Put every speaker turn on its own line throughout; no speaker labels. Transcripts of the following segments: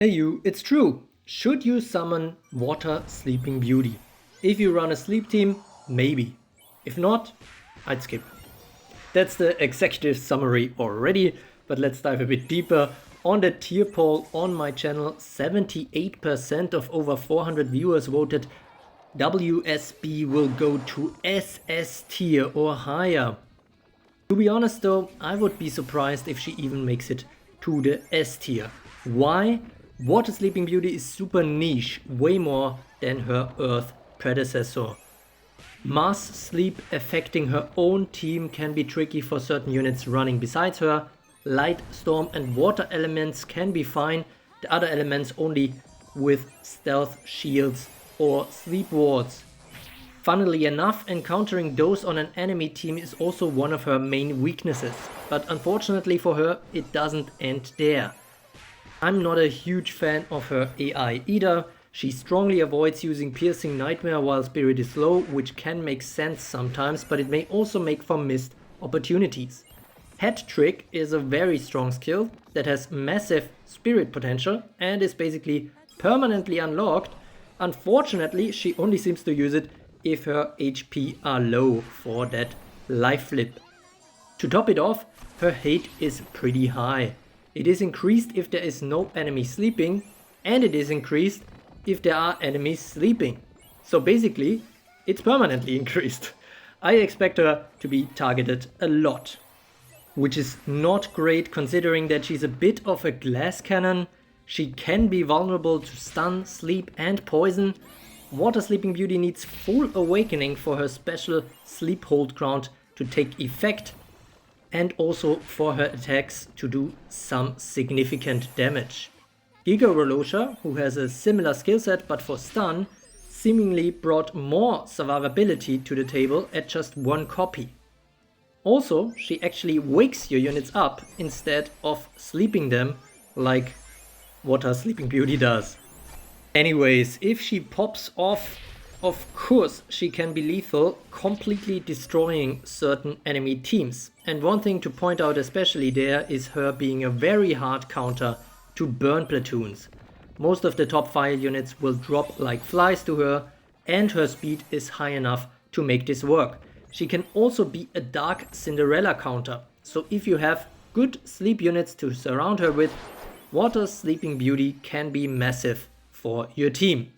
Hey you, it's true. Should you summon Water Sleeping Beauty? If you run a sleep team, maybe. If not, I'd skip. That's the executive summary already, but let's dive a bit deeper. On the tier poll on my channel, 78% of over 400 viewers voted WSB will go to SS tier or higher. To be honest though, I would be surprised if she even makes it to the S tier. Why? Water Sleeping Beauty is super niche, way more than her Earth predecessor. Mass sleep affecting her own team can be tricky for certain units running besides her. Light, storm and water elements can be fine, the other elements only with stealth shields or sleep wards. Funnily enough, encountering those on an enemy team is also one of her main weaknesses, but unfortunately for her it doesn't end there. I'm not a huge fan of her AI either. She strongly avoids using Piercing Nightmare while Spirit is low, which can make sense sometimes, but it may also make for missed opportunities. Head Trick is a very strong skill that has massive spirit potential and is basically permanently unlocked. Unfortunately, she only seems to use it if her HP are low for that life flip. To top it off, her hate is pretty high. It is increased if there is no enemy sleeping, and it is increased if there are enemies sleeping. So basically, it's permanently increased. I expect her to be targeted a lot. Which is not great considering that she's a bit of a glass cannon. She can be vulnerable to stun, sleep and poison. Water Sleeping Beauty needs full awakening for her special sleep hold ground to take effect, and also for her attacks to do some significant damage. Giga Rolosha, who has a similar skill set but for stun, seemingly brought more survivability to the table at just one copy. Also, she actually wakes your units up instead of sleeping them like Water Sleeping Beauty does. Anyways, if she pops off, of course she can be lethal, completely destroying certain enemy teams. And one thing to point out especially there is her being a very hard counter to burn platoons. Most of the top fire units will drop like flies to her, and her speed is high enough to make this work. She can also be a dark Cinderella counter, so if you have good sleep units to surround her with, Water Sleeping Beauty can be massive for your team.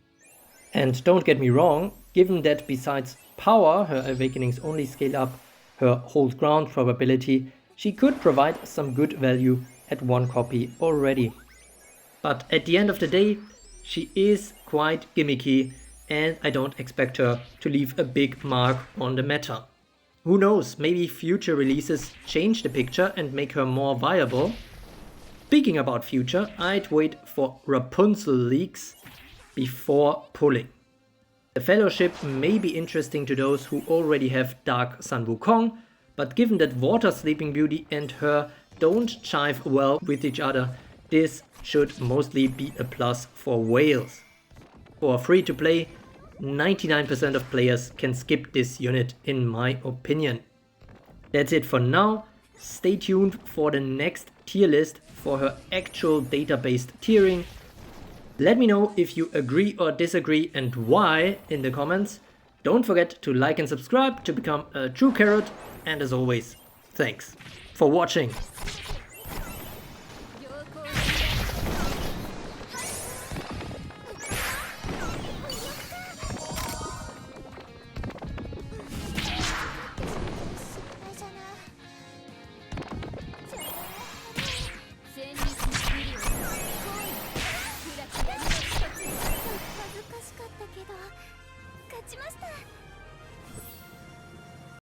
And don't get me wrong, given that besides power her awakenings only scale up her hold ground probability, she could provide some good value at one copy already. But at the end of the day, she is quite gimmicky and I don't expect her to leave a big mark on the meta. Who knows, maybe future releases change the picture and make her more viable. Speaking about future, I'd wait for Rapunzel leaks before pulling. The Fellowship may be interesting to those who already have Dark Sun Wukong, but given that Water Sleeping Beauty and her don't jive well with each other, this should mostly be a plus for whales. For free to play, 99% of players can skip this unit in my opinion. That's it for now. Stay tuned for the next tier list for her actual data-based tiering. Let me know if you agree or disagree and why in the comments. Don't forget to like and subscribe to become a true carrot. And as always, thanks for watching.